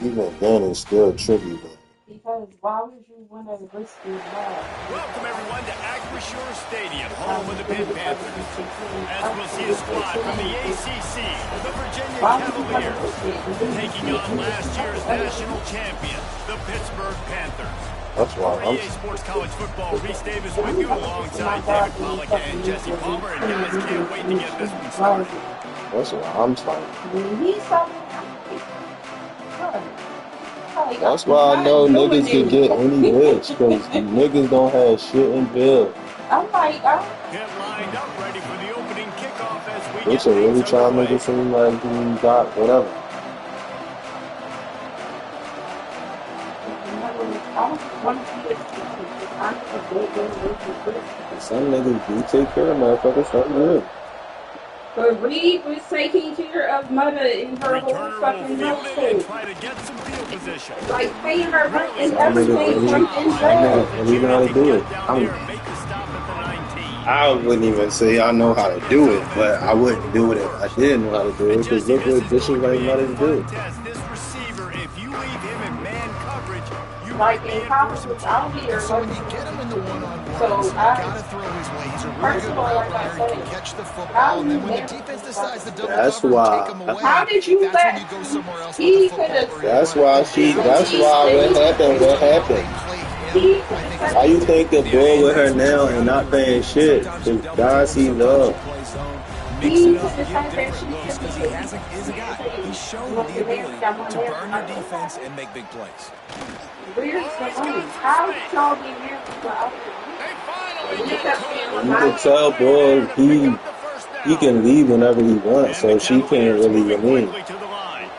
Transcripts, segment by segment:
Even then, it's still tricky, but Because why would you want to risk your life? Welcome everyone to Acrisure Stadium, home of the Pitt Panthers. As we'll see a squad from the ACC, the Virginia Why would you want to Cavaliers, risk it? taking on last year's national champions, the Pittsburgh Panthers. that's why For I'm. EA Sports College Football, Reese Davis with you alongside David Pollock and Jesse Palmer. And guys, can't wait to get this one started. That's why I'm fighting. He's something. That's why I know niggas can get any bitch, because niggas don't have shit in bill. I'm like, Get lined up, ready for the opening kickoff as we Bitch get are really things trying to underway. make it seem like he got whatever. Some niggas do take care of motherfuckers, some do. But Reed was taking care of Mother in her whole Returner will fucking field it and household. try to get some field position. Like paying her rent and Some niggas everything really, from really know how to do it. Make the stop at the 19. I wouldn't even say I know how to do it, but I wouldn't do it if I didn't know how to do it, because look what bitches like mothers do. This receiver, if you leave him in man coverage, you like might be in in college, for some I don't hear So when much. you get him in the one-on-ones, So you gotta throw his way. He's a really first good of all, route like I runner. He can said, catch the how football, and then you when the never defense decides to double That's cover and take why. him away, how did you that's when let you go somewhere else he with the could football. have Or you That's run it why quick she. down. That's why what happened. What happened? he Why you think the bull with her now and not paying shit? Cause God sees love. he could have said that she Looks, because he is a guy. He's shown the ability to burn your defense and make big plays. Where's the money? How did y'all get here for out They finally You get kept to saying, it. well, You my can tell, boy, he can leave whenever he wants, so And the she can't Cavaliers really moving win. quickly to the line.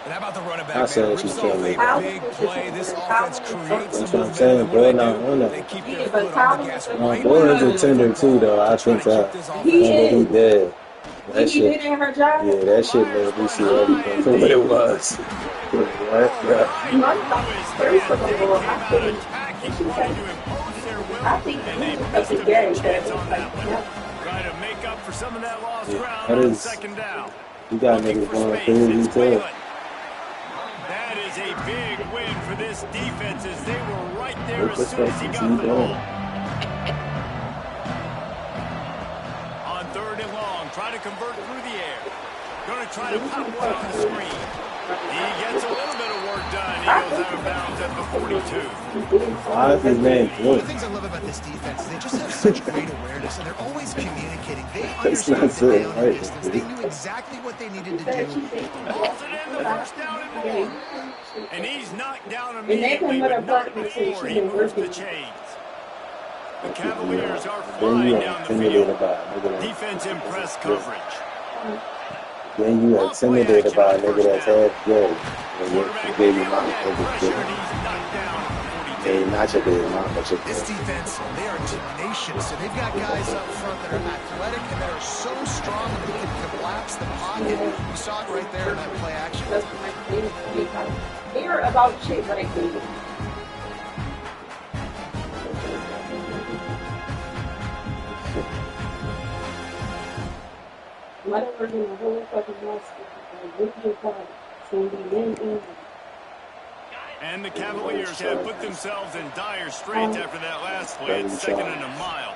And how about the running Not back, man? saying she Rips can't off make a it. big play. This offense creates That's some what I'm saying. momentum. And Boy, what not do? on They that. keep Yeah, their but foot on the Tyler gas was right Boy in the is a middle of the tender too, football though. I to try can to keep tell. this And offense he what he is. moving. did, He that did shit, it in her job. yeah, that shit Myers made me went see high everything and for what it deep. was. What? Yeah. Money, first of They all, came I out think, attacking, what she wanting said, to impose their will, I think and he they was missed such a a big gay chance that on it's that like, one. no. Trying to make up for some of that lost ground That on is, second down. you got Looking niggas for going space. crazy It's too. Whalen. That is a big win for this defense as they were right there What as the soon fuck as he is got he the doing? ball. On third and long, trying to convert through the air. Going to try to pop one on the screen. He gets a little bit of work done. He goes out of bounds at the 42. Why is his name One of Blue? the things I love about this defense is they just have such great awareness, and they're always communicating. They That's understood not the it, down and right? distance. They knew exactly what they needed to do. Hauls it in the first down and more. And he's knocked down And they immediately, come with a but not partner before she he been moves the working. chains. The Then Cavaliers are you flying are down the intimidated field. by a nigga Defense in press that's good. coverage. Then you are On play intimidated action by on a nigga first that's down. half gay. And your Quarterback baby feeling mama that think it's pressure, gay. and he's knocked down at the Hey, 42. not your baby mama, but your This baby. defense, they are tenacious, and they've got guys up front that are athletic and that are so strong that they can collapse the pocket. You saw it right there in that play action. They're about shit right there. Whatever in the whole fucking basket, with your body, so we men in. And the Cavaliers have put themselves in dire straits after that last play. It's second and a mile.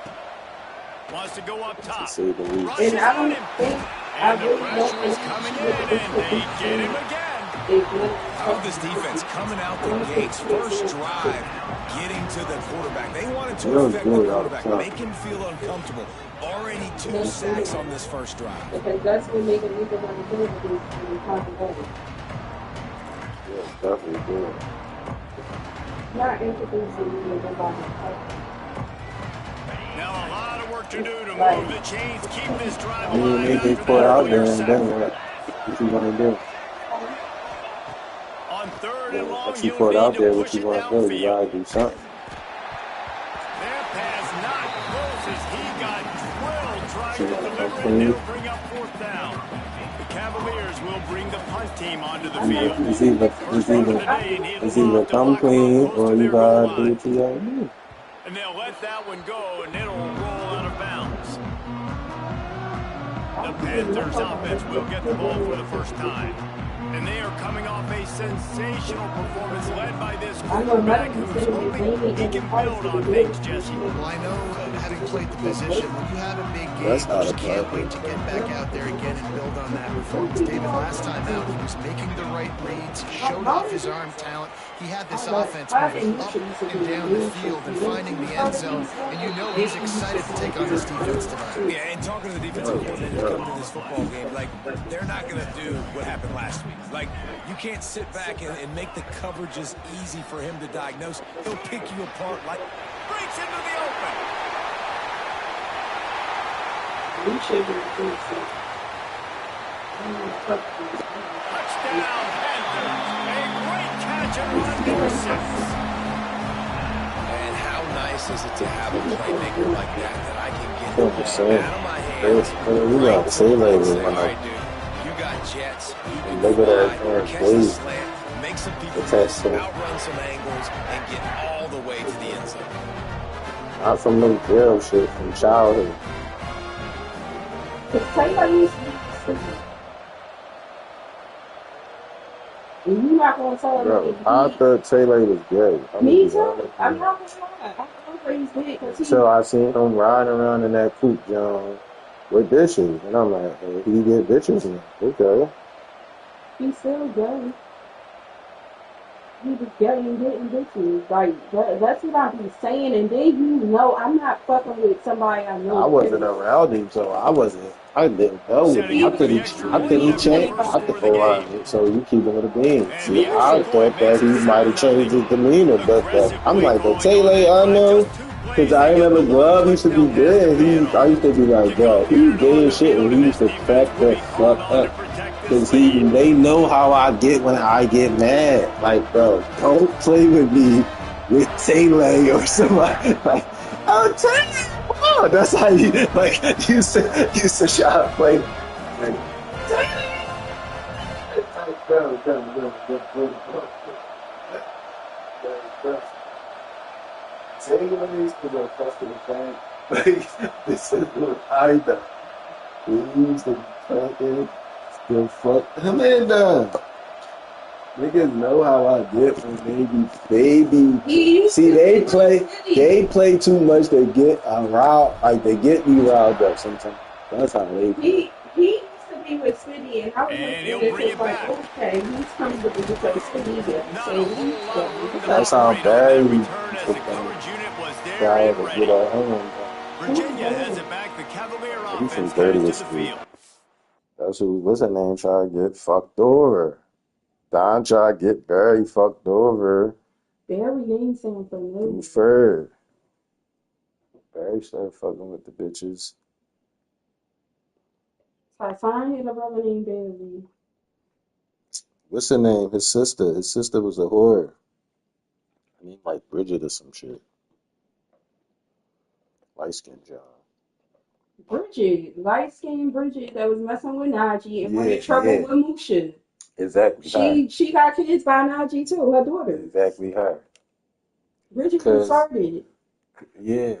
Wants to go up top. To say the least. Rushes And I on don't him. think, I And the really don't pressure is think coming she in, would and they get him again. How about this defense coming out the gates, first drive, getting to the quarterback. They wanted to Real affect the good all the quarterback, time. make him feel uncomfortable. Already 2 sacks on this first drive. Because that's what make a nigga want to do with this when you talk about it. Yeah, it's definitely good. Not introducing you to nobody. Now a lot of work to do to move the chains, keep this drive I mean, alive they after put that out earlier there and sack. then what? What you gonna do? On third and long, What you you'll put need out to there, what push you it gonna do? You gotta downfield. do something. That pass not close as he got drilled trying You to gotta deliver come it, and clean. it'll bring up fourth down. The Cavaliers will bring the punt team onto the It's field. either, First run of the day, and he'll either off to come block him out clean close or to you their goal gotta do line. what you gotta do. And they'll let that one go, and it'll roll out of bounds. The Panthers offense will get the ball for the first time. And they are coming off a sensational performance led by this I know quarterback nothing who's saying hoping is Amy he in the can fight build to on the things, good. Jesse. Well, I know, having played the position, when you have a big game, That's you how just the can't play. wait to get back out there again and build on that performance. David, last time out, he was making the right reads. He showed off his arm talent. He had this offense moving up and down the field and finding the end zone. And you know he's excited to take on this defense tonight. Yeah, and talking to the defensive coordinators coming to this football game, like, they're not going to do what happened last week. Like, you can't sit back and make the coverages easy for him to diagnose. He'll pick you apart like... Breaks into the open. Touchdown, Panthers. A great catch and run for 6. And how nice is it to have a playmaker like that I can get the 100%. ball out of my hands. We got to say later when All I right, dude. You got jets. You can look at that fly, catch the please. slant, make some people The miss, touchdown. outrun some angles, and get all the way to the end zone. Not from them jail shit from childhood. You're not going to tell him Bro, that I thought Taylor was gay. Me too. I'm not going to lie. I know he's big because he... So I seen him riding around in that coupe, John, with bitches. And I'm like, hey, he get bitches now. Okay. He's still gay. He was gay and getting bitches. Like, that's what I be saying. And then you know I'm not fucking with somebody I know. I wasn't around him, so I didn't know. I thought he changed. I thought, oh, all right, so you keep him with a bean. See, I thought that he might have changed his demeanor, but I'm like, the Taylor I know, because I remember Glove used to be good. I used to be like, bro, he gay as shit, and he used to crack the fuck up. Because they know how I get when I get mad. Like, bro, don't play with me with Taylor or somebody. Like, oh, Taylor! Oh, that's how you, like, used to shot play. Like, Taylor! Like, bro. Taylor used to go customer bank. Like, this is what I do. He used to be fucking. The fuck him and niggas know how I get from baby. See, they play too much. They get riled, like they get me riled up sometimes. That's how they play. He used to be with Smitty, and I was like, okay, he's coming to be because Smitty did. So that's how bad we Virginia get at home. has it back. The Cavalier offense dirty comes to the field. That's what's her name, try to get fucked over. Don try to get Barry fucked over. Barry name sound familiar. Third. Barry started fucking with the bitches. So I find him a brother named Barry. What's her name? His sister. His sister was a whore. I mean, like Bridget or some shit. Light skin John. Bridget, light-skinned Bridget that was messing with Najee and wanted trouble with Musha. Exactly. She got kids by Najee too, her daughter. Exactly her. Bridget retarded. Yeah.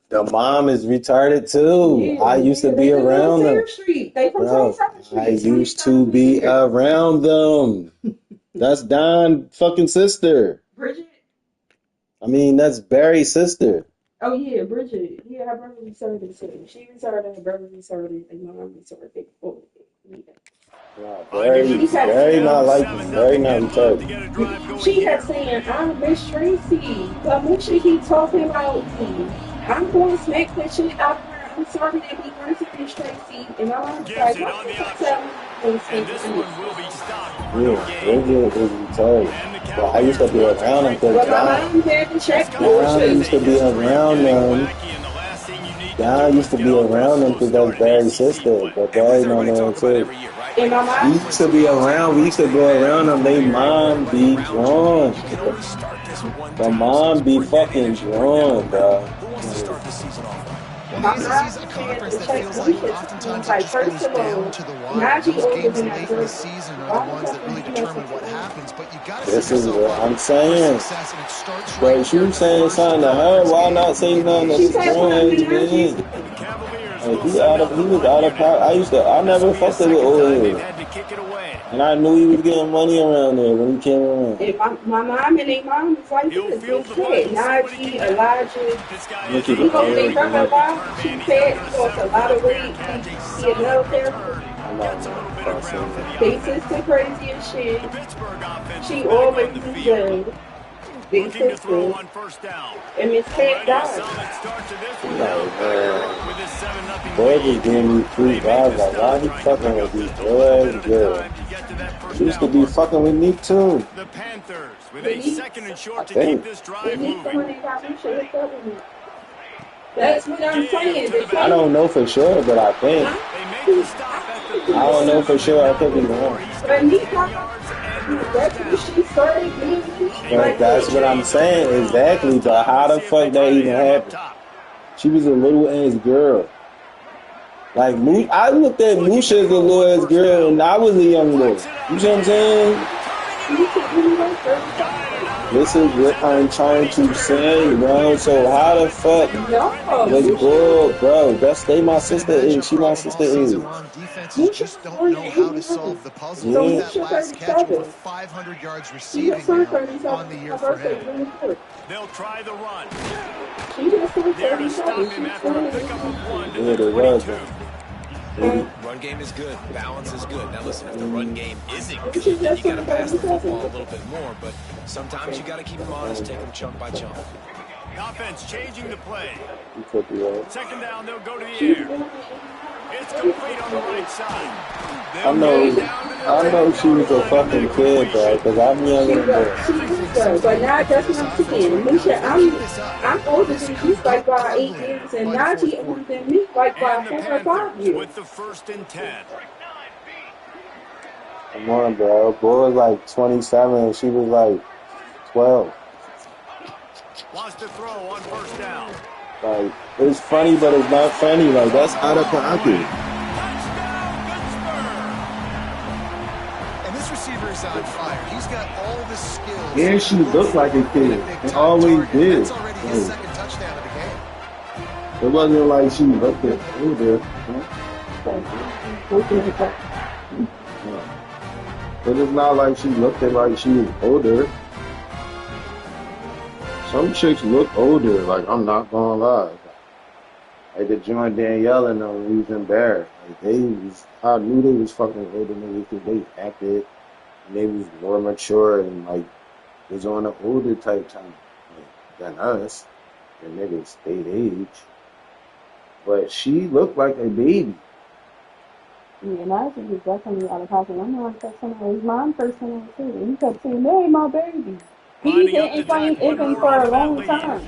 The mom is retarded too. Yeah, I used to be around them. Bro, I used to be around them. That's Don fucking sister. Bridget? I mean, that's Barry's sister. Oh, yeah, Bridget. Yeah, her brother retarded too. She retarded, her brother retarded, and mom retarded. Oh, yeah. Barry not like him. Barry not retarded. She kept saying, I'm Miss Tracy. But Musha keep talking about me. I'm going to smack the shit out of her. I'm sorry that he wants to Miss Tracy. And I'm like, what and this one will be stopped. Yeah, Bridget is retarded. But I used to be around him because Don used to be around them. Don used to be around them because that's Barry's sister. But Barry don't know it too. We used to be around. We used to go around them. They mom be drawn. The mom be fucking drawn, bro. Who wants to start the season off? Well, this is a conference that feels like oftentimes it just goes down to the wire. Those games late in the season are the ones that really determine what happens. But you got to this is what I'm saying. But you saying something to her, why not say nothing to Strange, man? The Cavaliers Like, he was out of pocket. I never fucked with old head. And I knew he was getting money around there when he came around. And my mom and their mom was like this. They said, Najee, Elijah, he gonna stay from a while. She said he lost a lot of weight. He a military. They sister crazy as shit. She always is good. They sister. And Miss Cat died. Boy just gave me free vibes. Like, why he fucking with these boys, girl? She used to be fucking with me too. The Panthers with a second and short to think. keep this drive moving. That's what I'm saying. I don't know for sure, but I think. They make the stop at the I don't know for sure. I could be wrong. But that's what she started doing. But that's what I'm saying, exactly. But how the fuck that even happened? She was a little ass girl. Like, I looked at Musha as a little ass girl, and I was a young boy. You see what I'm saying? This is what I'm trying to say, bro. So how the fuck was good, bro? That's my sister is. She my sister is. Defenses just don't know how to solve the puzzle. Yeah. That last catch, over 500 yards receiving now on the year for him. They'll try the run. There to stop him after a pickup of 1 to Yeah, the it was. 22. Run game is good. Balance is good. Now listen, if the run game isn't good, then you got to pass the football a little bit more. But sometimes you got to keep them honest, take them chunk by chunk. Offense changing the play. You could be right. Second down, they'll go to the air. It's complete on the right side. I know she was a fucking kid, bro, because I'm younger than her. But now that's what I'm saying. Misha, I'm older than you like by 8 years, and Najee older than me like by And the 4 or 5 Panthers years. with the 1st and 10. Come on, bro. Boy was like 27 and she was like 12. Wants to throw on 1st down. Like, it's funny, but it's not funny. Like, that's out of pocket. And this receiver is on fire. He's got all the skills. And she looked like a kid. It always did. That's already his second touchdown of the game. It wasn't like she looked at older. But it's not like she looked at like she was older. Some chicks look older, like, I'm not gonna lie. Like the joint Danielle and them, we was embarrassed. Like, I knew they was fucking older niggas because they acted and they was more mature and like was on the older type time than us. The niggas stayed age. But she looked like a baby. Yeah, and I think he's definitely out of pocket. I'm not texting her. His mom first time too. He kept saying, "Hey, my baby." He's been playing Evan for a long time.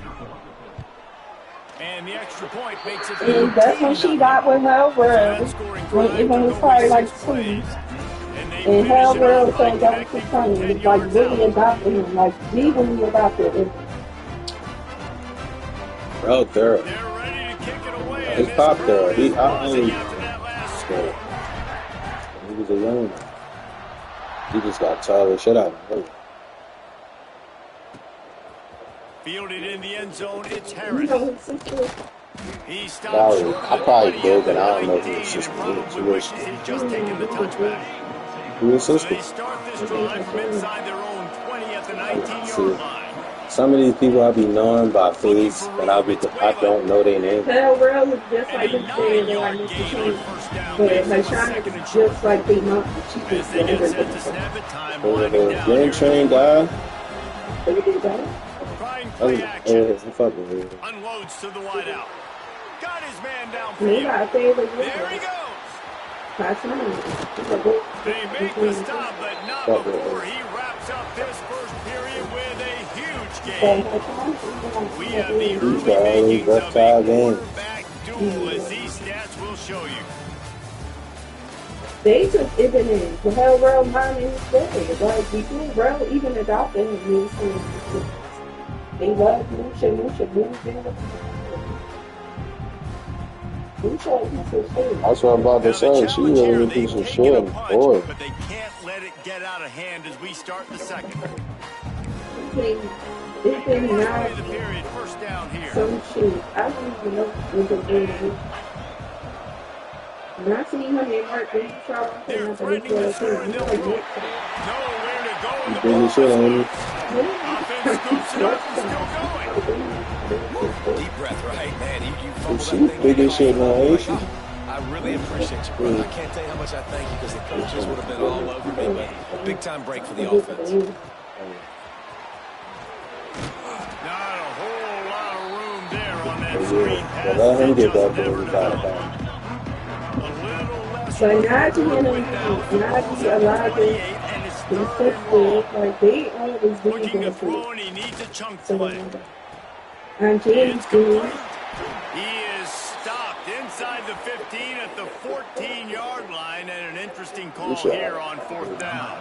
And the extra point makes it. And that's when she got with Hell World. When Evan was probably like 2. And Hell World said that was his son. It was like really adopted him. Like legally adopted him. Bro, thorough. They're ready to kick it away. His pop thorough. He was a young man. He just got tired of shit out of him. Fielded in the end zone, it's Harris. He stops Valerie, I probably did, but I don't know who his sister is. Who is she? He's just taking the touchback. Who is his sister? They start this drive from inside their own 20 at the 19-yard line. Some of these people I be knowing by face, but I don't know their name. Hell World was just like his dad and like Mr. King. But like Shana was just like they know. She just They get set to snap it, time Over winding the down. game train guy. Trying play action. Fucking Unloads to the wideout. Got his man They downfield. got a favorite. There he goes. That's nice. They make the stop, but not before he wraps up this first period with a huge game. We have the early makings of a quarterback duel, as these stats will show you. They took Ibn in. The Hell World mom and his dad. Like, before World even adopted him, they loved Musha moved in. That's what I'm about to say. She really a piece of shit. Boy. But they can't let it get out of hand as we start the second. It's been not The period, first down here. some shit. I don't even know what they're doing. And I seen him in work when he saw him They're and threatening to score, and they'll throw it. Nowhere to go, and You the think he ball should is have? loose. Offense scoops it up and still going. Deep breath, right? Man, you fumbled She that thing. big as shit now, ain't Like, she? oh, I really appreciate you, bro. I can't tell you how much I thank you because the coaches would have been all over me, but big-time break for the offense. Not a whole lot of room there on that screen pass. Let him They get just that never ball back. developed. A little less So work to Najee work and with now. them, Football's Najee at the allowed 28, this and it's to third push and good. long. Like they always do Looking to that throw, shit. and he needs a chunk So play. and James It's good. complete. He is stopped inside the 15 at the 14-yard line, and an interesting call here on 4th down.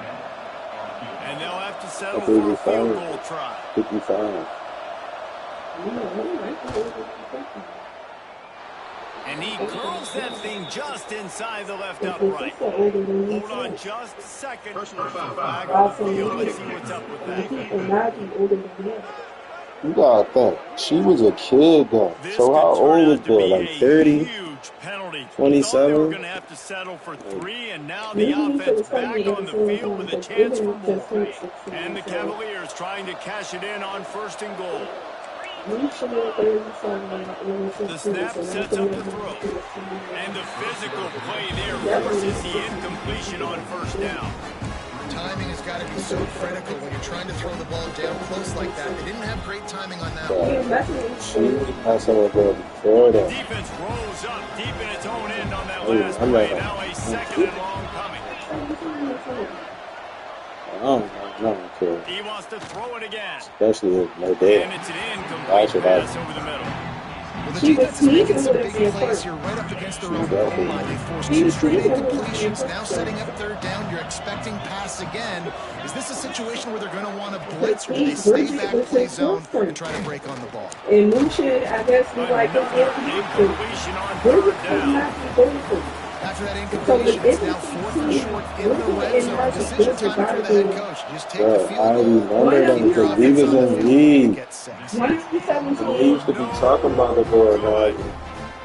And they'll have to settle for a field goal try. 55. And he curls that thing just inside the left upright. Hold on just a second. Flag on the field. Let's see what's up with that. You gotta think, she was a kid then. This So how could turn old was out to Bill? be Like a 30? huge penalty. 27? Thought they were going to have to settle for 3, and now the offense back on the field with a chance for more. And the Cavaliers trying to cash it in on 1st and goal. The snap sets up the throw. And the physical play there forces the incompletion on 1st down. Timing has got to be so critical when you're trying to throw the ball down close like that. They didn't have great timing on that one. She has some of the before that. Defense rolls up deep in its own end on that last play. Now a 2nd and long coming. I don't care. He wants to throw it again. Especially if no data. And it's an incomplete pass over the middle. Well, the defense is making some big plays here right up against their own goal line. They forced 2 straight incompletions. Now setting up 3rd down. You're expecting pass again. Is this a situation where they're going to want to blitz, or do they stay back, play zone, and try to break on the ball? And Musha, I guess, was like Incompletion on 3rd down. After that incompletion, it's now 4th and short in the red zone. Decision time for the head coach. Just take the field I goal. remember them because we was in league. We used to be talking about the ball, man.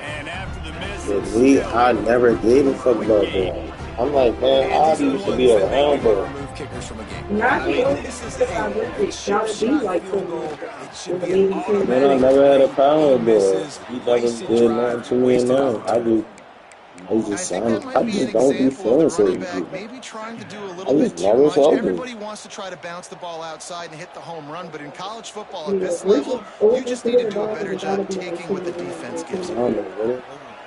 And after the miss, In league, I never gave a fuck about ball. I'm like, man, I used to be around ball. Man, I never had a problem with ball. He never did nothing to me and now. I just don't be feeling certain people. Maybe trying to do a little bit too much. Everybody wants to try to bounce the ball outside and hit the home run, but in college football at this level, you just need to do a better job taking what the defense gives you.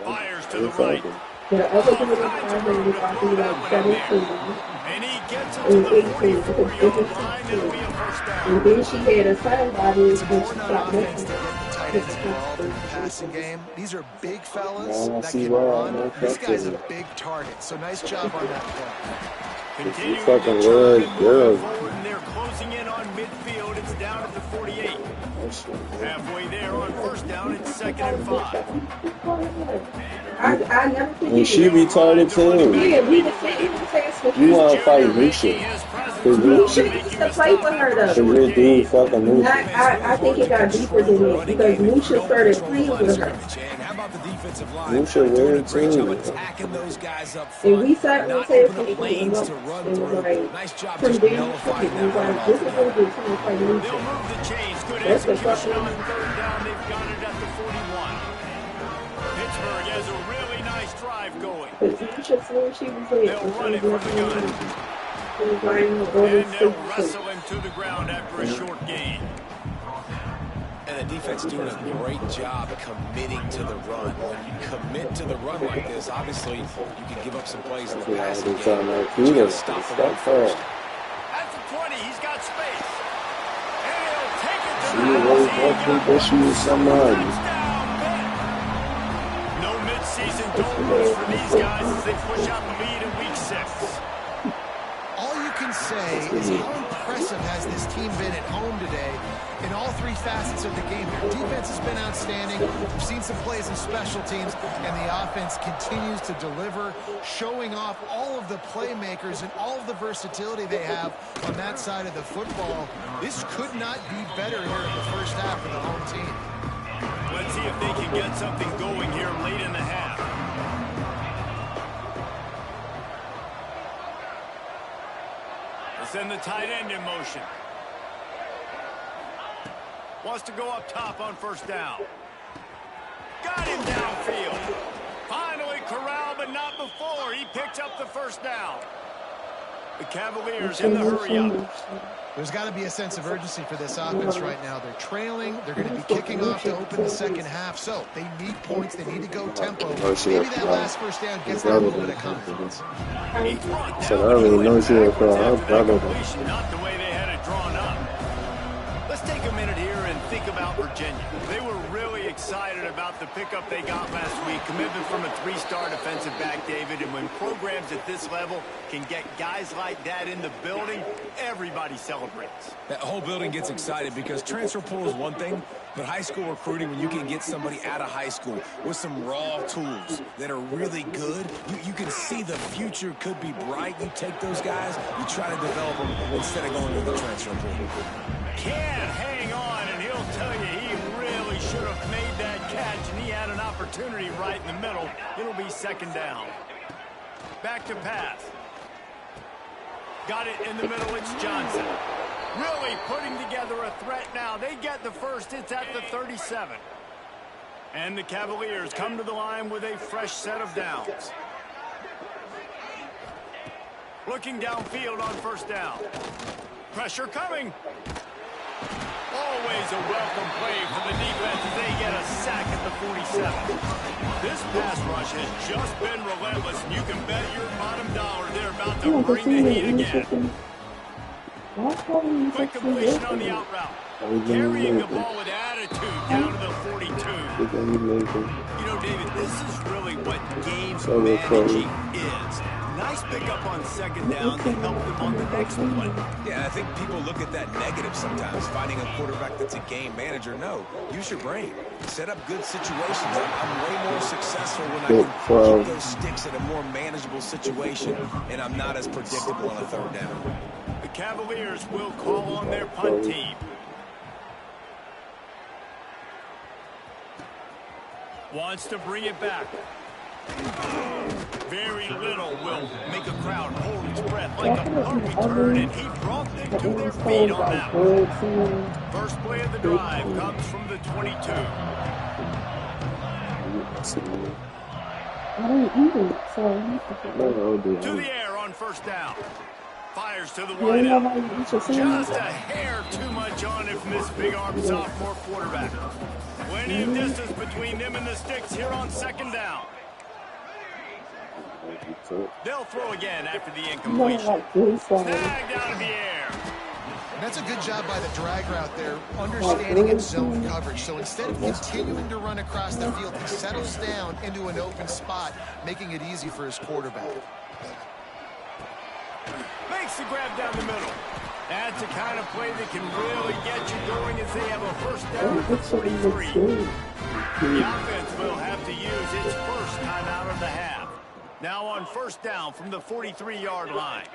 Fires to the right. The other people that I heard was talking about 17. And he gets it to the 44-yard line. It'll be a 1st down. And then she had a somebody when she Important on stopped offense to missing. get the tight ends involved in the passing game. These are big fellas that can run. This guy's a big target, so nice job on that play. Continuing fucking to churn would, and girl. moving forward, and they're closing in on midfield. It's down at the 48. Halfway there on 1st down, it's 2nd and 5. I never forget And she it. retarded too. Yeah, we the same test. You want to fight Misha. Musha used to play for her Cause though. your dude fucking Misha. I think it got deeper than that because Musha started playing with her. And how about the defensive line? Musha weird Great job too. attacking those guys up And front. we sat and Not said open up lanes to run it was through. like Nice job from just there nullifying it was that like this is run. what we're trying to fight They'll Musha. move the chains. Good That's the execution fucking- on 3rd down. They've got it at the 41. Pittsburgh has a really nice drive going. But Musha swore she was there. They'll run it from the gun. She was like, And they'll wrestle him to the ground after a short gain. And the defense doing a great job committing to the run. When you commit to the run like this, obviously you can give up some plays in the passing game. But you got to stop the run first. At the 20, he's got space. And he'll take it to She the really want to she was somebody. No midseason donuts for these guys as they push out the lead in week 6. All you can say is how impressive has this team been at home today in all 3 facets of the game. Their defense has been outstanding. We've seen some plays in special teams, and the offense continues to deliver, showing off all of the playmakers and all of the versatility they have on that side of the football. This could not be better here in the first half for the home team. Let's see if they can get something going here late in the half. They send the tight end in motion. Wants to go up top on first down. Got him downfield. Finally corralled, but not before. He picks up the first down. The Cavaliers in the hurry-up. There's got to be a sense of urgency for this offense right now. They're trailing. They're going to be kicking off to open the second half. So they need points. They need to go tempo. Maybe that last first down gets them a little bit of confidence. So I already know she was Not the way they had it drawn up. Let's take a minute here and think about Virginia. They were really excited about the pickup they got last week. Commitment from a three-star defensive back, David. And when programs at this level can get guys like that in the building, everybody celebrates. That whole building gets excited because transfer pool is one thing, but high school recruiting, when you can get somebody out of high school with some raw tools that are really good, you can see the future could be bright. You take those guys, you try to develop them instead of going to the transfer pool. Can't hang on, and he'll tell you he really should have made that catch, and he had an opportunity right in the middle. It'll be second down. Back to pass. Got it in the middle. It's Johnson. Really putting together a threat now. They get the first. It's at the 37. And the Cavaliers come to the line with a fresh set of downs. Looking downfield on first down. Pressure coming. Always a welcome play for the defense as they get a sack at the 47. This pass rush has just been relentless, and you can bet your bottom dollar they're about to bring the heat again. Quick completion on the out route. Carrying the ball with attitude down to the 42. You know, David, this is really what game managing is. Nice pickup on second down to help them on the next one. Yeah, I think people look at that negative sometimes, finding a quarterback that's a game manager. No, use your brain. Set up good situations. I'm way more successful when I can keep those sticks in a more manageable situation, and I'm not as predictable on a third down. The Cavaliers will call on their punt team. Wants to bring it back. Very little will make a crowd hold its breath like a punt return, and he brought them to their feet on that one. First play of the drive comes from the 22. To the air on first down. Fires to the wideout. Just a hair too much on it from this big-arm sophomore quarterback. Plenty of distance between them and the sticks here on second down. They'll throw again after the incompletion. Snagged out of the air. That's a good job by the drag route there, understanding its zone coverage. So instead of continuing to run across the field, he settles down into an open spot, making it easy for his quarterback. Makes the grab down the middle. That's the kind of play that can really get you going as they have a first down at the 43. The offense will have to use its first timeout of the half. Now on first down from the 43-yard line.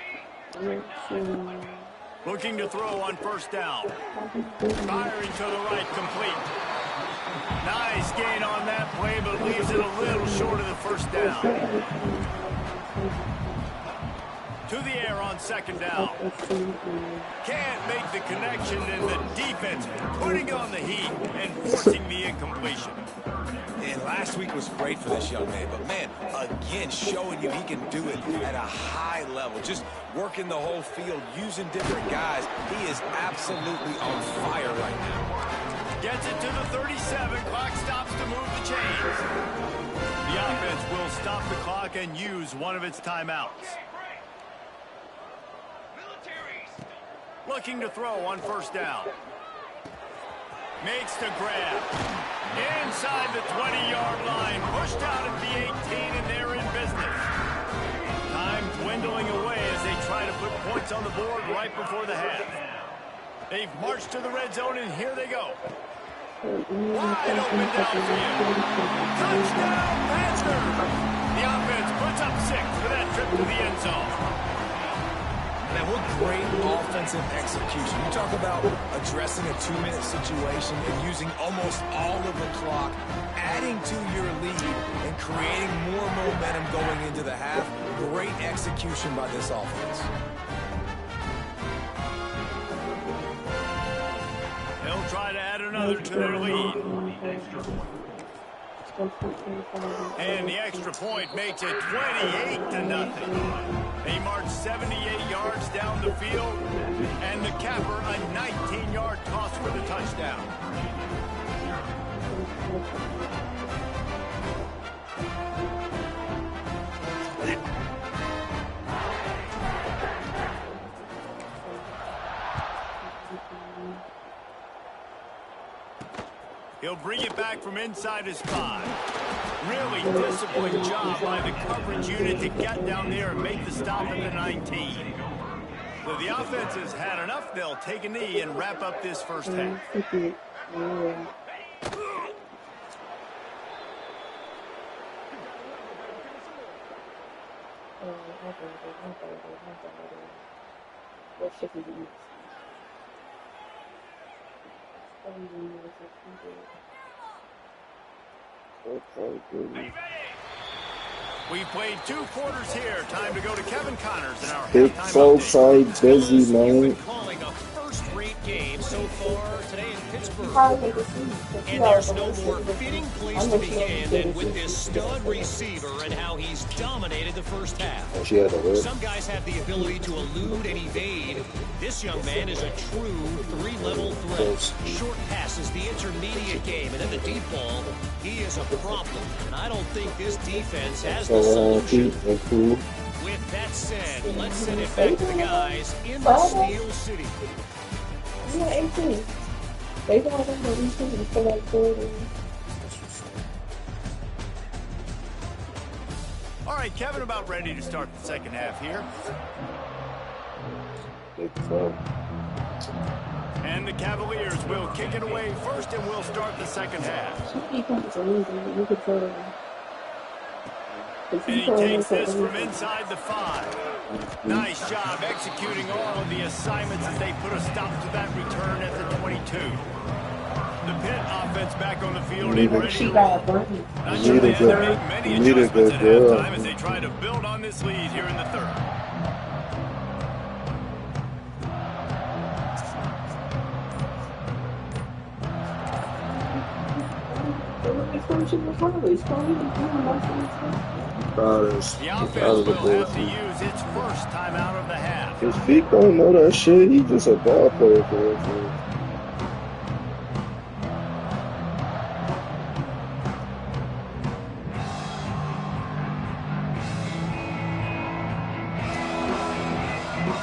Looking to throw on first down. Firing to the right, complete. Nice gain on that play, but leaves it a little short of the first down. To the air on second down. Can't make the connection, and the defense putting on the heat and forcing the incompletion. And last week was great for this young man, but man, again, showing you he can do it at a high level. Just working the whole field, using different guys. He is absolutely on fire right now. Gets it to the 37. Clock stops to move the chains. The offense will stop the clock and use one of its timeouts. Looking to throw on first down. Makes the grab. Inside the 20-yard line. Pushed out at the 18, and they're in business. Time dwindling away as they try to put points on the board right before the half. They've marched to the red zone, and here they go. Wide open downfield. Touchdown, Panthers! The offense puts up 6 for that trip to the end zone. Now, what great offensive execution. You talk about addressing a 2-minute situation and using almost all of the clock, adding to your lead, and creating more momentum going into the half. Great execution by this offense. try to add another to their lead. And the extra point makes it 28-0. They march 78 yards down the field, and the capper a 19-yard toss for the touchdown. He'll bring it back from inside his 5. Really disciplined job by the coverage unit to get down there and make the stop at the 19. So the offense has had enough. They'll take a knee and wrap up this first half. We played 2 quarters here. Time to go to Kevin Connors in our Big folks are busy, man. Calling a first-rate game so far today in Pittsburgh. And there's no more fitting place to begin than with this stud receiver and how he's dominated the first half. Some guys have the ability to elude and evade. This young man is a true 3-level threat. Short passes, the intermediate game, and then the deep ball, he is a problem. And I don't think this defense has the solution. With that said, let's send it back to the guys in the Steel City. Yeah, 18. They got them the weekend for like 40. All right, Kevin, about ready to start the second half here. And the Cavaliers will kick it away first, and we'll start the second half. And he takes this from inside the 5. Nice job executing all of the assignments as they put a stop to that return at the 22. The Pitt offense back on the field and ready to roll. Not sure they had to make many adjustments at halftime as they try to build on this lead here in the third. The offense will have to use its first time out of the half. His feet don't know that shit. He just a ball player for it.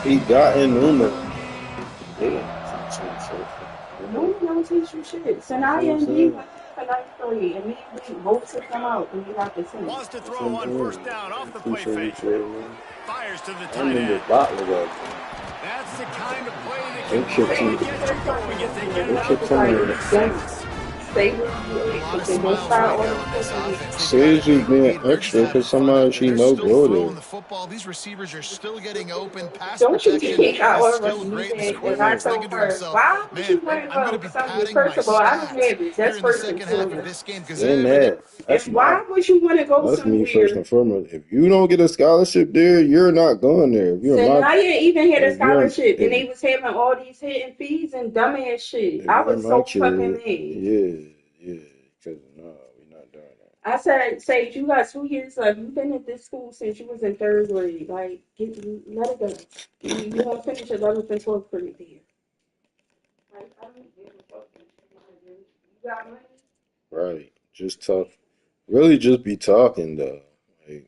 He got in Newman. Newman don't teach you shit. Sanaya and D went for 93, and me and D both took them out, and we got the team. Wants to throw on first down off the play fake. Fires to the tight end. That's the kind of play that can really get you going if they get it out of the Sage is being extra because somebody she knows go there. Football. These receivers are still getting open. Pass Don't you protection think I is already still great. said The when I quarterback's told thinking to her, himself, why would you man, worry I'm going to about be something? padding my First of all, I don't stats have it. That's here in the first and second half of foremost. this game because And that, that's And why would you want to go that's somewhere? me first and foremost. If you don't get a scholarship there, you're not going there. If you're Sanaya even had a if you're- scholarship, and if- they was having all these hidden fees and dumbass shit. if I you're was my so kid, fucking mad. Yeah, because no, we're not doing that. I said, Sage, you got 2 years left. You've been at this school since you was in 3rd grade. Like, let it go. You won't finish 11th and 12th grade there. Like, I don't give a fuck. You got money? Right. Just talk. Really just be talking, though. Like,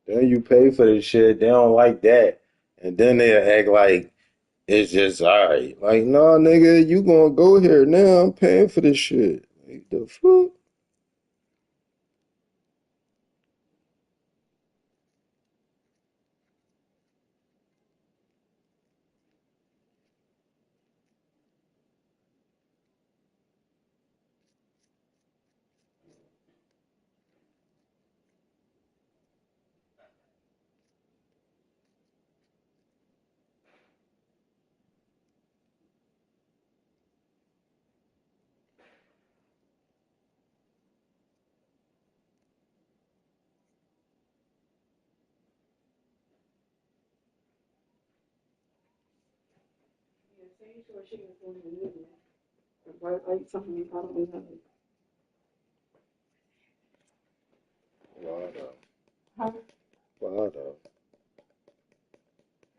then you pay for this shit. They don't like that. And then they act like it's just all right. Like, nah, nigga, you gonna go here now. I'm paying for this shit. Like, the fuck? Sage or she was doing the new. Like something I don't know. Why though? Huh? Why though?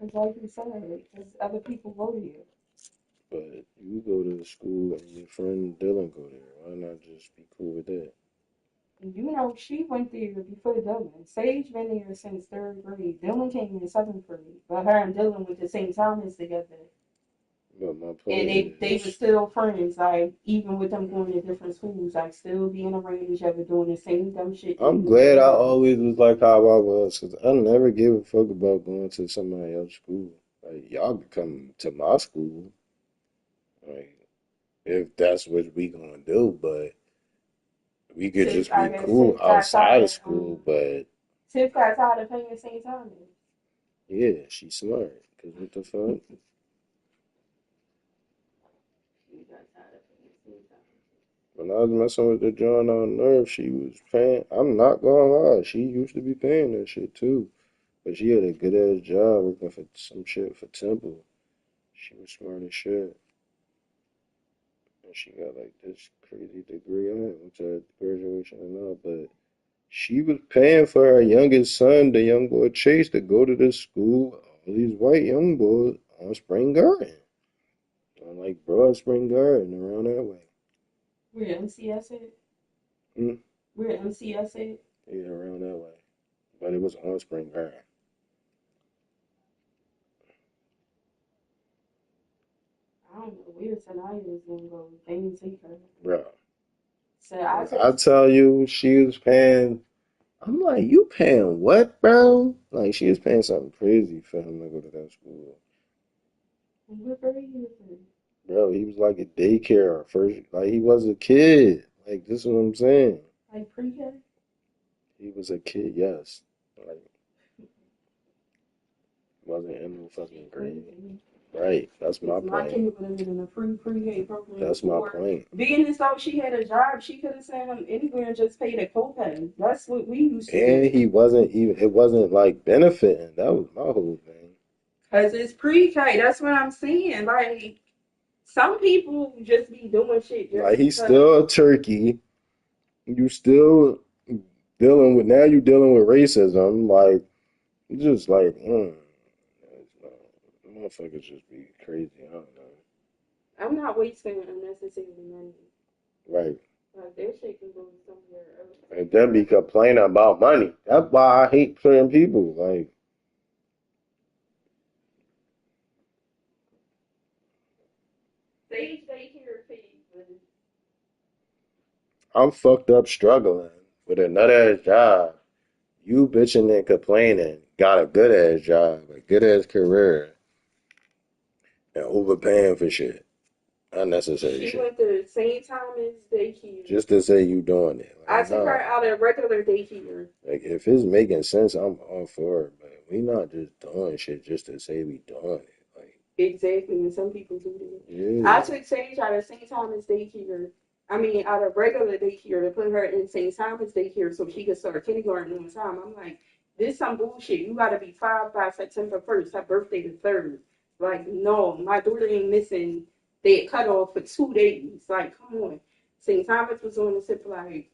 It's like you said, because other people go here. But you go to the school and your friend Dylan go there. Why not just be cool with that? You know, she went there before Dylan. Sage been there since third grade. Dylan came in seventh grade, but her and Dylan went the same time as together. But my point And they were is, still friends, like even with them going to different schools, like still being around each other, doing the same dumb shit. I'm glad I always was like how I was, because I never give a fuck about going to somebody else's school. Like, y'all can come to my school, like, if that's what we gonna do, but we could Tiff, just I be guess cool Tiff got outside tired of of school, but Tiff got tired of paying St. Thomas. yeah, she's smart, because what the fuck? She got tired of paying St. Thomas. When I was messing with the John on Nerve, she was paying. I'm not gonna lie, she used to be paying that shit too. But she had a good ass job working for some shit for Temple. She was smart as shit. And she got like this crazy degree. I went to her graduation and all, but she was paying for her youngest son, the young boy Chase, to go to this school. All these white young boys on Spring Garden. On like Broad Spring Garden around that way. Where MCS at? Hmm? Where MCS at? Yeah, around that way. But it was on Spring Garden. I don't know where tonight was gonna go. They didn't take her. Bro. So I I tell you, she was paying. I'm like, you paying what, bro? Like, she was paying something crazy for him to go to that school. what grade is it? Bro, he was like a daycare first. Like, he was a kid. Like, this is what I'm saying. Like pre-K? He was a kid, yes. Like, wasn't in no fucking grade. Right. That's my My point. kid would have been in a pre-K program. That's my point. Being as though she had a job, she could have sent him anywhere and just paid a copay. That's what we used to And do. he wasn't even, it wasn't like benefiting. That was my whole thing. Because it's pre-K. That's what I'm saying. Like, some people just be doing shit just Like, he's because. still a turkey. You still dealing with, now you dealing with racism. Like, it's just like, motherfuckers just be crazy. I don't know. I'm not wasting unnecessary money. Right. Like, that shit can go somewhere else. And then be complaining about money. That's why I hate certain people. Like, Sage daycare fees. I'm fucked up struggling with a nut ass job. You bitching and complaining. Got a good ass job, a good ass career, and overpaying for shit. Unnecessary She shit. went to St. Thomas daycare. Just to say you doing it. I Like, took her out of regular daycare. like, if it's making sense, I'm all for it. But we not just doing shit just to say we doing it. Like, Exactly, and some people do that. yeah. I took Sage out of St. Thomas daycare. I mean, out of regular daycare to put her in St. Thomas daycare so she could start kindergarten on time. I'm like, this some bullshit. You got to be 5 by September 1st. Her birthday the 3rd. Like, no, my daughter ain't missing that cutoff for 2 days. Like, come on. St. Thomas was on the tip like,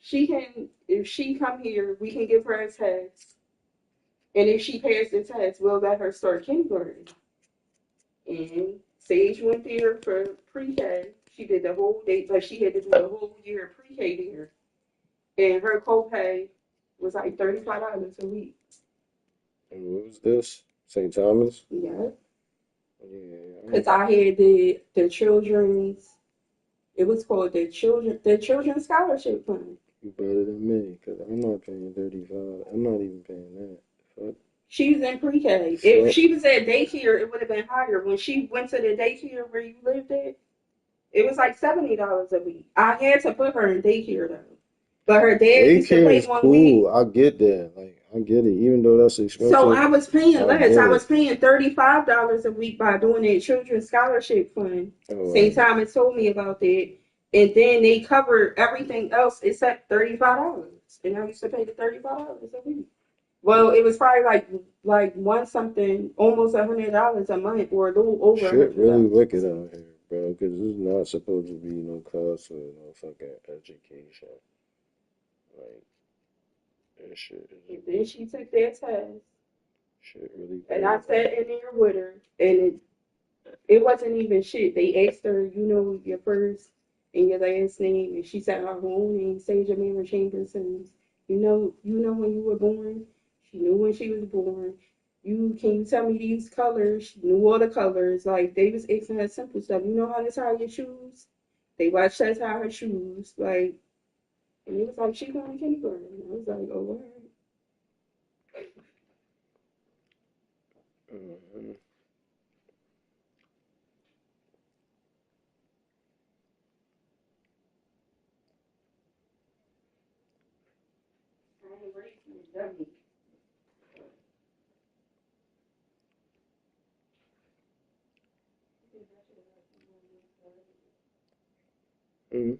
she can, if she come here, we can give her a test. And if she passed the test, we'll let her start kindergarten. And Sage went there for pre-K. She did the whole day, but she had to do the whole year of pre-K there. And her copay was like $35 a week. And what was this? St. Thomas? Yeah. Yeah. Because I had the children's, it was called the children's scholarship fund. You better than me, because I'm not paying 35. I'm not even paying that. Fuck. She was in pre-K. If she was at daycare, it would have been higher. When she went to the daycare where you lived at, it was like $70 a week. I had to put her in daycare though. But her dad used to Daycare pay is 1 cool. week. I get that. Like, I get it. Even though that's expensive. So I was paying less. get I it. was paying $35 a week by doing that children's scholarship fund. Oh, St. Thomas told me about that. And then they covered everything else except $35. And I used to pay the $35 a week. Well, it was probably like one something, almost $100 a month, or a little over a Shit hundred really dollars. wicked out here, bro. Because there's not supposed to be no cost for no fucking education. Like that shit is And then she took that test, shit really and I crazy. sat in there with her, and it wasn't even shit. They asked her, your first and your last name, and she said her whole name, Sage Amira Chambers, and you know when you were born. She knew when she was born. Can you tell me these colors? She knew all the colors. Like they was asking her simple stuff. You know how to tie your shoes? They watched her tie her shoes. Like, and it was like she going to kindergarten. I was like, oh, all right. Mm-hmm. I ain't ready for this dummy. Mm-hmm.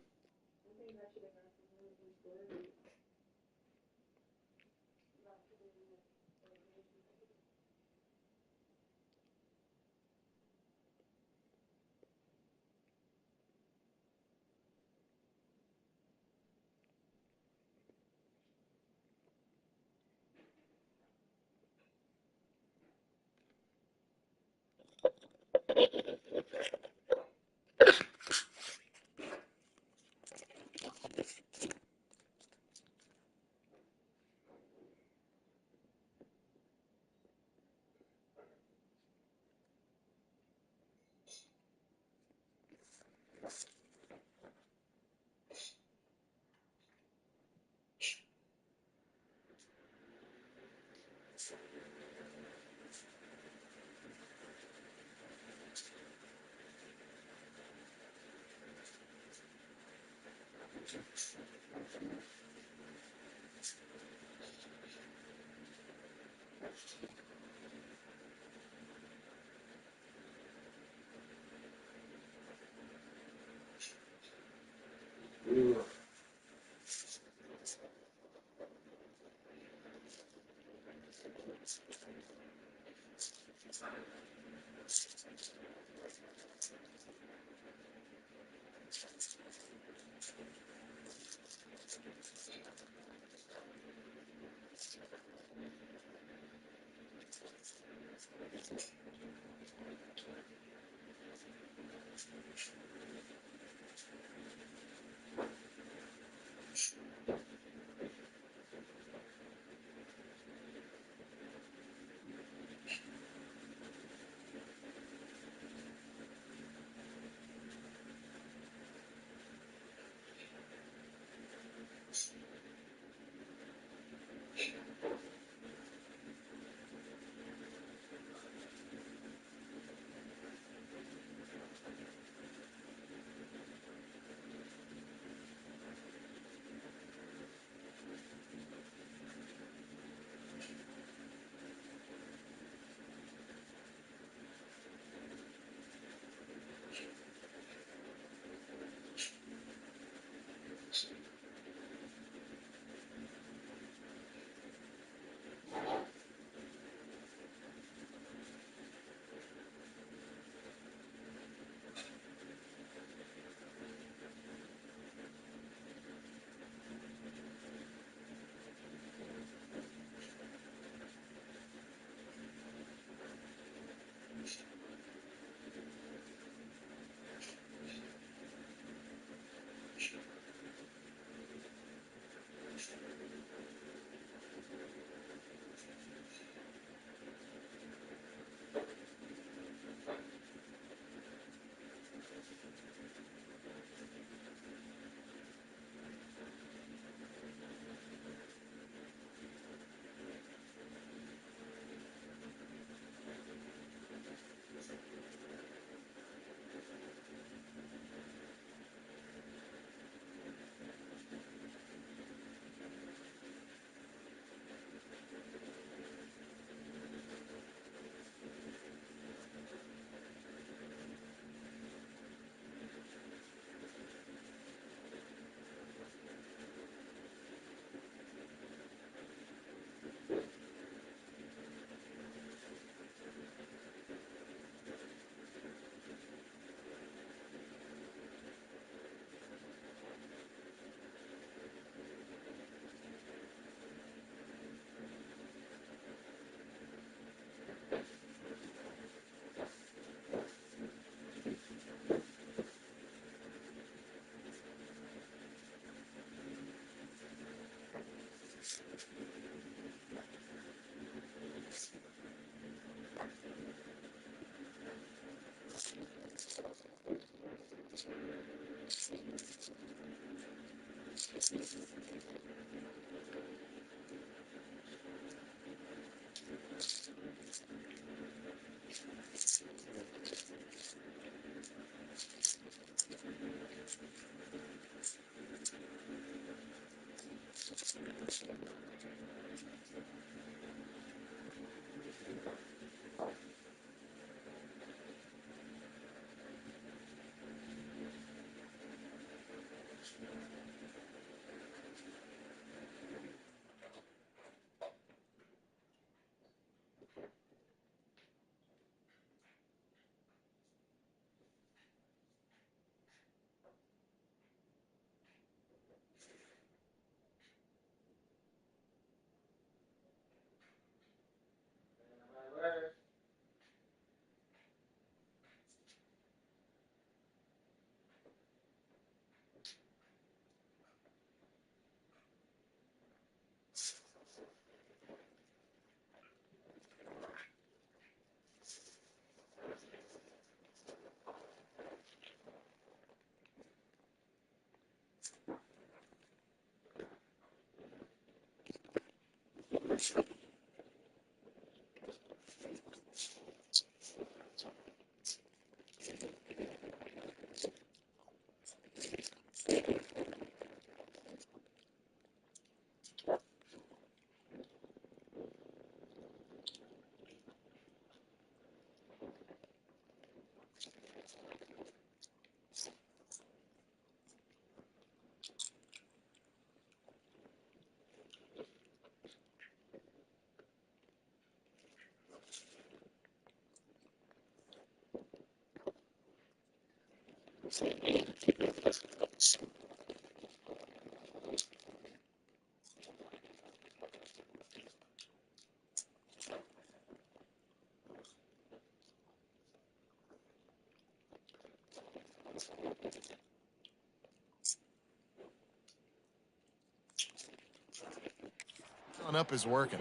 Up is working.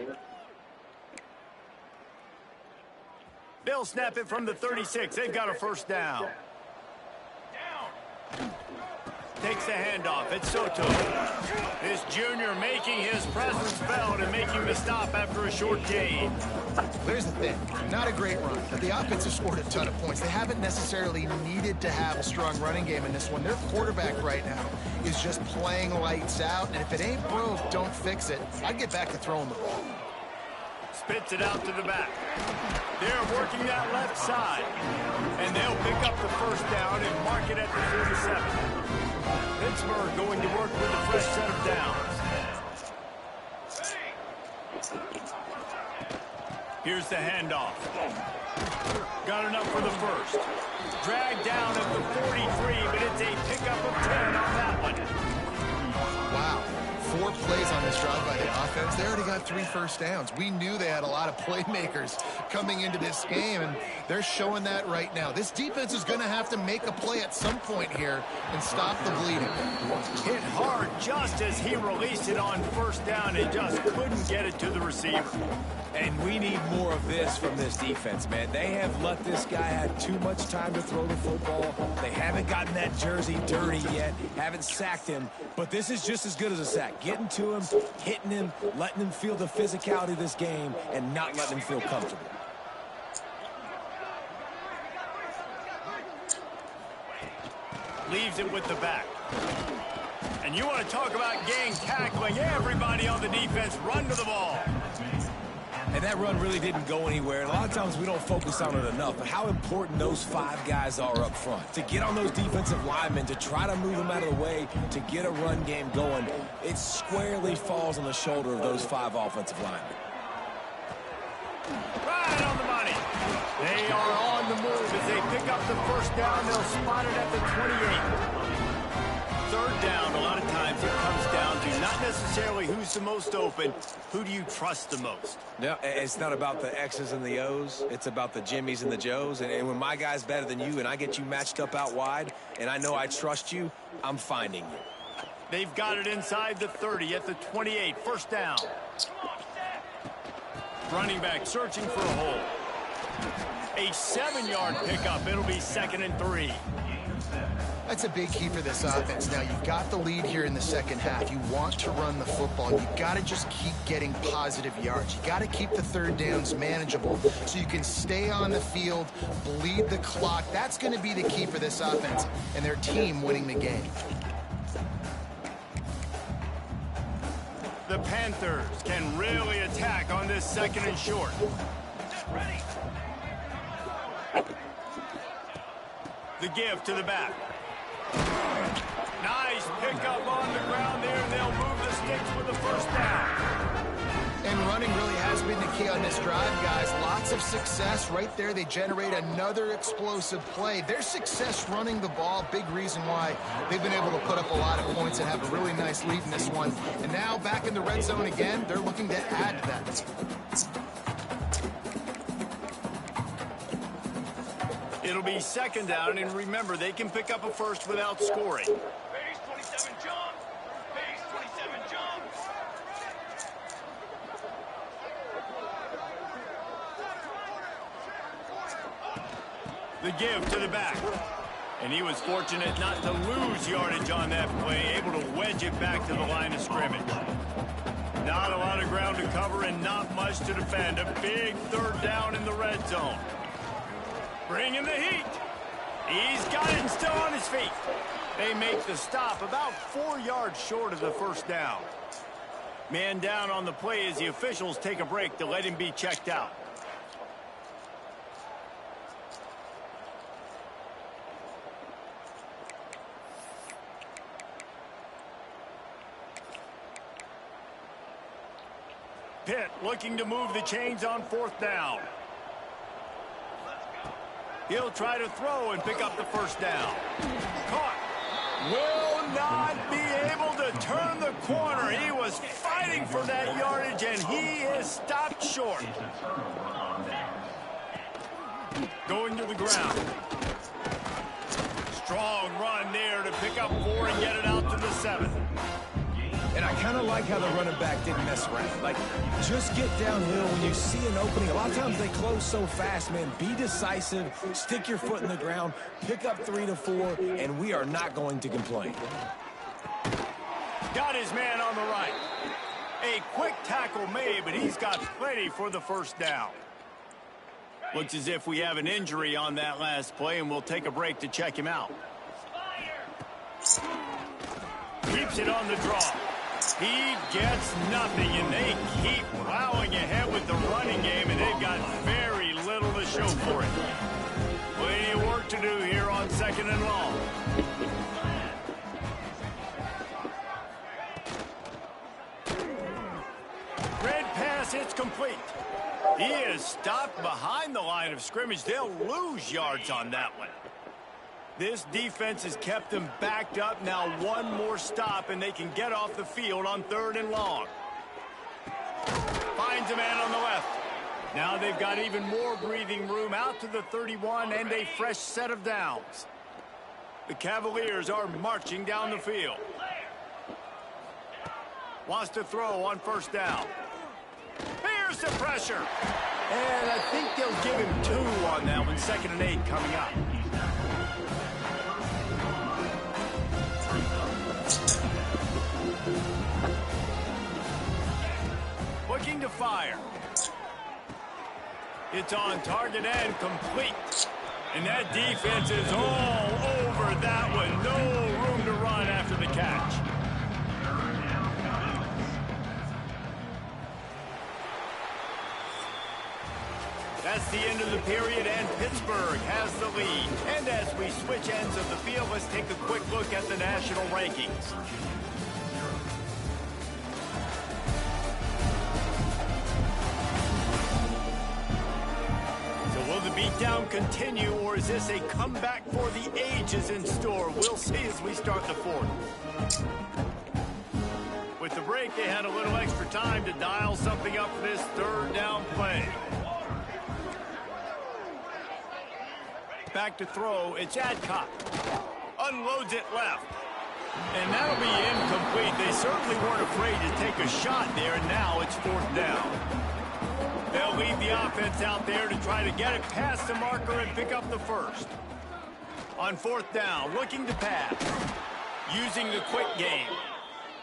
They'll snap it from the 36. They've got a first down. Takes the handoff. It's Soto. This junior making his presence felt and making the stop after a short gain. There's the thing. Not a great run, but the offense has scored a ton of points. They haven't necessarily needed to have a strong running game in this one. Their quarterback right now is just playing lights out, and if it ain't broke, don't fix it. I'd get back to throwing the ball. Spits it out to the back. They're working that left side. And they'll pick up the first down and mark it at the 37. Pittsburgh going to work with a fresh set of downs. Here's the handoff. Got enough for the first. Dragged down at the 43, but it's a pickup of 10 on that one. Wow. 4 plays on this drive by the offense. They already got 3 first downs. We knew they had a lot of playmakers coming into this game, and they're showing that right now. This defense is going to have to make a play at some point here and stop the bleeding. Hit hard just as he released it on first down and just couldn't get it to the receiver. And we need more of this from this defense, man. They have let this guy have too much time to throw the football. They haven't gotten that jersey dirty yet, haven't sacked him. But this is just as good as a sack. Getting to him, hitting him, letting him feel the physicality of this game, and not letting him feel comfortable. Leaves it with the back. And you want to talk about gang tackling. Everybody on the defense run to the ball. And that run really didn't go anywhere. And a lot of times we don't focus on it enough. But how important those 5 guys are up front. To get on those defensive linemen, to try to move them out of the way, to get a run game going, it squarely falls on the shoulder of those 5 offensive linemen. Right on the money. They are on the move as they pick up the first down. They'll spot it at the 28. Third down, a lot of times it comes down to not necessarily who's the most open, who do you trust the most? No, it's not about the X's and the O's. It's about the Jimmys and the Joes. And when my guy's better than you and I get you matched up out wide and I know I trust you, I'm finding you. They've got it inside the 30 at the 28. First down. Running back searching for a hole. A 7-yard pickup. It'll be 2nd and 3. That's a big key for this offense. Now, you've got the lead here in the second half. You want to run the football. You've got to just keep getting positive yards. You got to keep the third downs manageable so you can stay on the field, bleed the clock. That's going to be the key for this offense and their team winning the game. The Panthers can really attack on this 2nd and short. The give to the back. Nice pickup on the ground there, and they'll move the sticks with the first down. And running really has been the key on this drive, guys. Lots of success right there. They generate another explosive play. Their success running the ball, big reason why they've been able to put up a lot of points and have a really nice lead in this one. And now back in the red zone again, they're looking to add to that. It'll be 2nd down, and remember, they can pick up a first without scoring. Base 27 jump. Base 27 jump. The give to the back. And he was fortunate not to lose yardage on that play, able to wedge it back to the line of scrimmage. Not a lot of ground to cover and not much to defend. A big 3rd down in the red zone. Bringing the heat. He's got it and still on his feet. They make the stop about 4 yards short of the first down. Man down on the play as the officials take a break to let him be checked out. Pitt looking to move the chains on 4th down. He'll try to throw and pick up the first down. Caught. Will not be able to turn the corner. He was fighting for that yardage, and he is stopped short. Going to the ground. Strong run there to pick up 4 and get it out to the 7. And I kind of like how the running back didn't mess around. Like, just get downhill when you see an opening. A lot of times they close so fast, man. Be decisive, stick your foot in the ground, pick up 3 to 4, and we are not going to complain. Got his man on the right. A quick tackle made, but he's got plenty for the first down. Looks as if we have an injury on that last play, and we'll take a break to check him out. Keeps it on the draw. He gets nothing, and they keep plowing ahead with the running game, and they've got very little to show for it. Plenty of work to do here on 2nd and long. Red pass, it's complete. He is stopped behind the line of scrimmage. They'll lose yards on that one. This defense has kept them backed up. Now 1 more stop, and they can get off the field on 3rd and long. Finds a man on the left. Now they've got even more breathing room out to the 31 and a fresh set of downs. The Cavaliers are marching down the field. Wants to throw on 1st down. Here's the pressure. And I think they'll give him 2 on that one. 2nd and 8 coming up. Looking to fire. It's on target and complete. And that defense is all over that one. No room to run after the catch. That's the end of the period, and Pittsburgh has the lead. And as we switch ends of the field, let's take a quick look at the national rankings. Will the beatdown continue, or is this a comeback for the ages in store? We'll see as we start the 4th. With the break, they had a little extra time to dial something up for this 3rd down play. Back to throw, it's Adcock. Unloads it left. And that'll be incomplete. They certainly weren't afraid to take a shot there, and now it's 4th down. They'll leave the offense out there to try to get it past the marker and pick up the first. On 4th down, looking to pass. Using the quick game.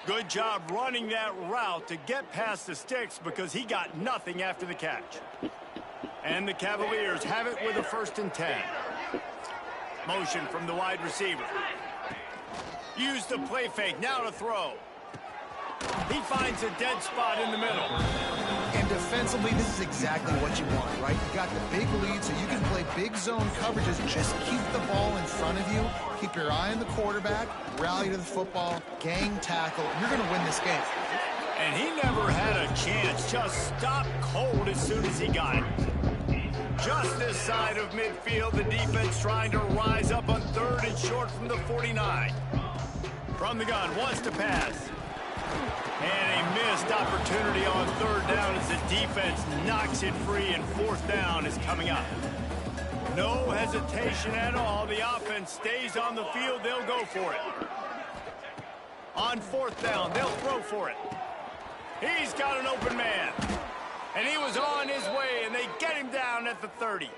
Good job running that route to get past the sticks because he got nothing after the catch. And the Cavaliers have it with a 1st and 10. Motion from the wide receiver. Use the play fake, now to throw. He finds a dead spot in the middle. And defensively, this is exactly what you want, right? You got the big lead, so you can play big zone coverages. Just keep the ball in front of you. Keep your eye on the quarterback. Rally to the football. Gang tackle. You're going to win this game. And he never had a chance. Just stopped cold as soon as he got it. Just this side of midfield, the defense trying to rise up on 3rd and short from the 49. From the gun, wants to pass. And a missed opportunity on 3rd down as the defense knocks it free, and 4th down is coming up. No hesitation at all. The offense stays on the field. They'll go for it. On 4th down, they'll throw for it. He's got an open man. And he was on his way, and they get him down at the 30.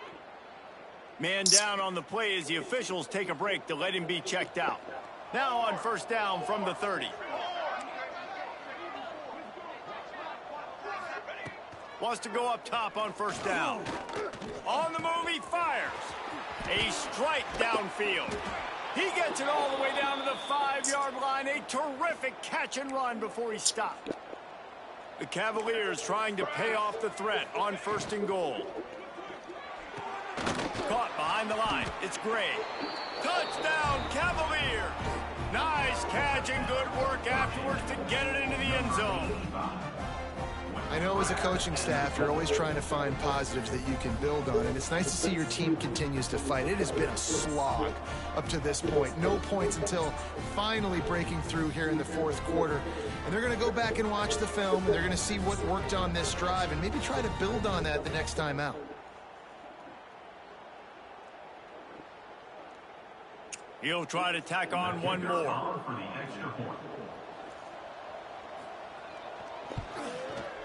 Man down on the play as the officials take a break to let him be checked out. Now on 1st down from the 30. Wants to go up top on 1st down. On the move, he fires. A strike downfield. He gets it all the way down to the 5-yard line. A terrific catch and run before he stopped. The Cavaliers trying to pay off the threat on 1st and goal. Caught behind the line. It's Gray. Touchdown, Cavaliers. Nice catch and good work afterwards to get it into the end zone. I know as a coaching staff, you're always trying to find positives that you can build on, and it's nice to see your team continues to fight. It has been a slog up to this point. No points until finally breaking through here in the 4th quarter. And they're going to go back and watch the film, and they're going to see what worked on this drive and maybe try to build on that the next time out. He'll try to tack on one more.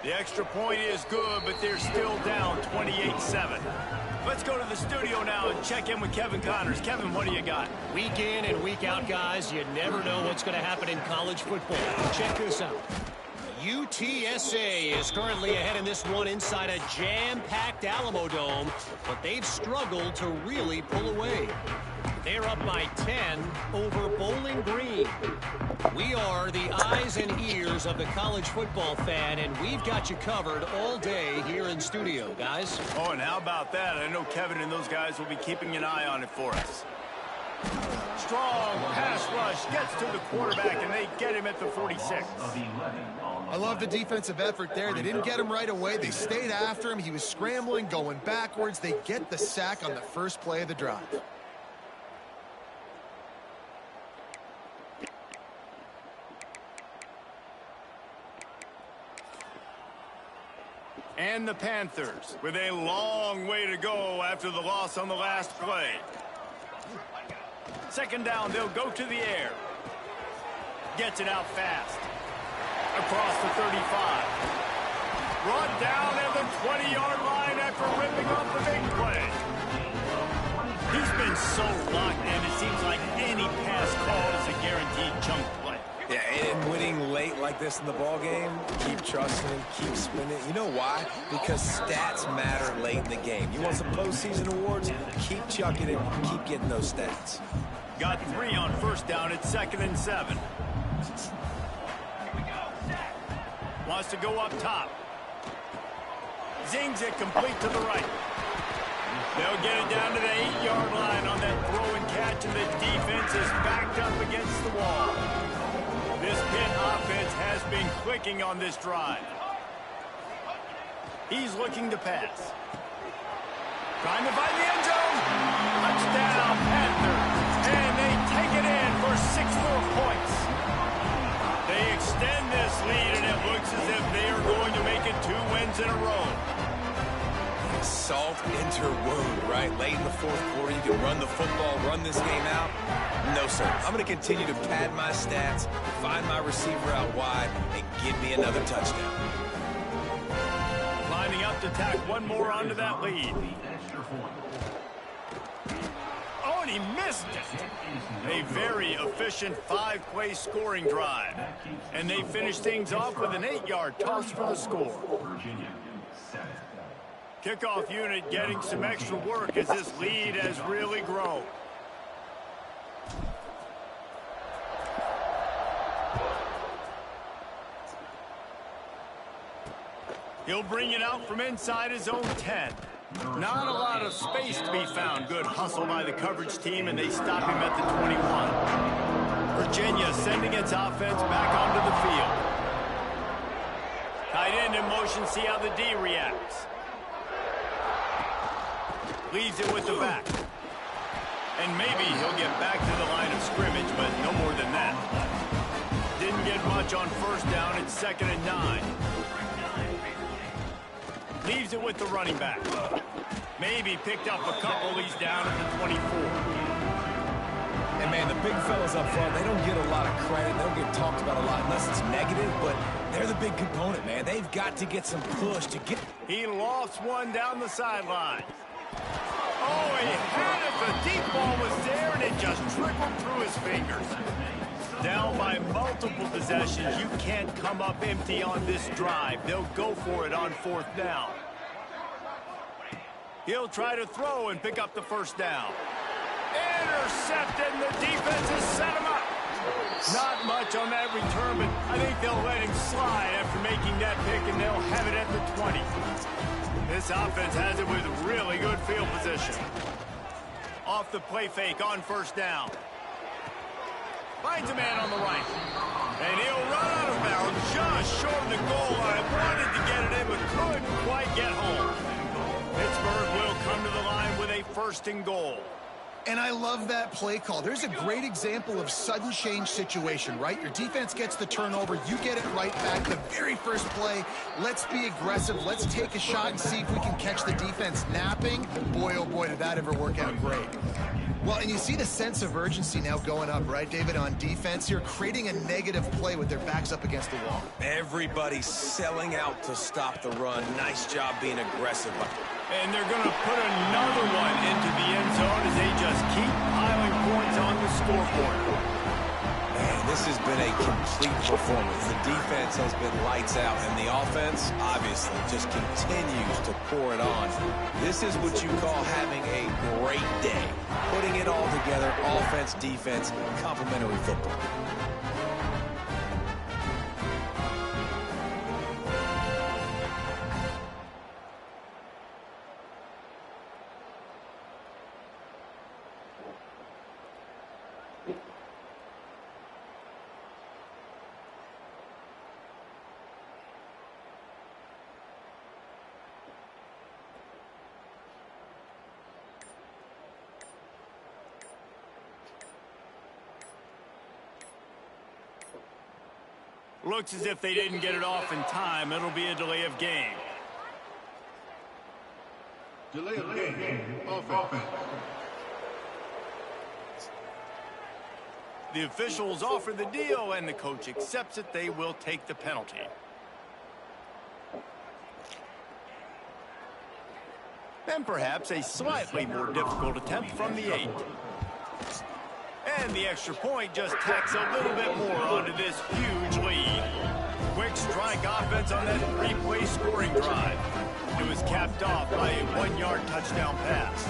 The extra point is good, but they're still down 28-7. Let's go to the studio now and check in with Kevin Connors. Kevin, what do you got? Week in and week out, guys, you never know what's going to happen in college football. Check this out. UTSA is currently ahead in this one inside a jam-packed Alamo Dome, but they've struggled to really pull away. They're up by 10 over Bowling Green. We are the eyes and ears of the college football fan, and we've got you covered all day here in studio, guys. Oh, and how about that? I know Kevin and those guys will be keeping an eye on it for us. Strong pass rush gets to the quarterback, and they get him at the 46. I love the defensive effort there. They didn't get him right away. They stayed after him. He was scrambling, going backwards. They get the sack on the first play of the drive. And the Panthers with a long way to go after the loss on the last play. 2nd down, they'll go to the air. Gets it out fast. Across the 35. Brought down at the 20-yard line after ripping off the big play. He's been so locked in, it seems like any pass call is a guaranteed chunk play. Yeah, and winning late like this in the ball game, keep trusting him, keep spinning. You know why? Because stats matter late in the game. You want some postseason awards? Keep chucking it, keep getting those stats. Got 3 on 1st down. It's 2nd and 7. Wants to go up top. Zings it complete to the right. They'll get it down to the 8-yard line on that throw and catch, and the defense is backed up against the wall. This Pitt offense has been clicking on this drive. He's looking to pass. Trying to find the end zone. Touchdown, Panthers. And they take it in for 6 more points. They extend this lead, and it looks as if they are going to make it 2 wins in a row. Salt into wound, right? Late in the 4th quarter, you can run the football, run this game out. No, sir. I'm going to continue to pad my stats, find my receiver out wide, and give me another touchdown. Lining up to tack one more onto that lead. Oh, and he missed it. A very efficient 5-play scoring drive. And they finish things off with an 8-yard toss for the score. Kickoff unit getting some extra work as this lead has really grown. He'll bring it out from inside his own 10. Not a lot of space to be found. Good hustle by the coverage team, and they stop him at the 21. Virginia sending its offense back onto the field. Tight end in motion, see how the D reacts. Leaves it with the back. And maybe he'll get back to the line of scrimmage, but no more than that. Didn't get much on first down. It's 2nd and 9. Leaves it with the running back. Maybe picked up a couple. He's down at the 24. And, man, the big fellas up front, they don't get a lot of credit. They don't get talked about a lot unless it's negative, but they're the big component, man. They've got to get some push to get... He lofts one down the sideline. Oh, he had it. The deep ball was there, and it just trickled through his fingers. Down by multiple possessions. You can't come up empty on this drive. They'll go for it on 4th down. He'll try to throw and pick up the first down. Intercepted, and the defense has set him up. Not much on that return, but I think they'll let him slide after making that pick, and they'll have it at the 20. This offense has it with really good field position. Off the play fake on 1st down. Finds a man on the right. And he'll run out of bounds just short of the goal line. Wanted to get it in, but couldn't quite get home. Pittsburgh will come to the line with a 1st and goal. And I love that play call. There's a great example of sudden change situation, right? Your defense gets the turnover. You get it right back. The very first play, let's be aggressive. Let's take a shot and see if we can catch the defense napping. Boy, oh boy, did that ever work out great. Well, and you see the sense of urgency now going up, right, David, on defense here, creating a negative play with their backs up against the wall. Everybody's selling out to stop the run. Nice job being aggressive. And they're going to put another one into the end zone as they just keep piling points on the scoreboard. Man, this has been a complete performance. The defense has been lights out, and the offense, obviously, just continues to pour it on. This is what you call having a great day. Putting it all together, offense, defense, complementary football. Looks as if they didn't get it off in time. It'll be a delay of game. Delay of game. Offense. The officials offer the deal, and the coach accepts it. They will take the penalty. And perhaps a slightly more difficult attempt from the 8. And the extra point just tacks a little bit more onto this huge lead. Quick strike offense on that 3-play scoring drive. It was capped off by a 1-yard touchdown pass.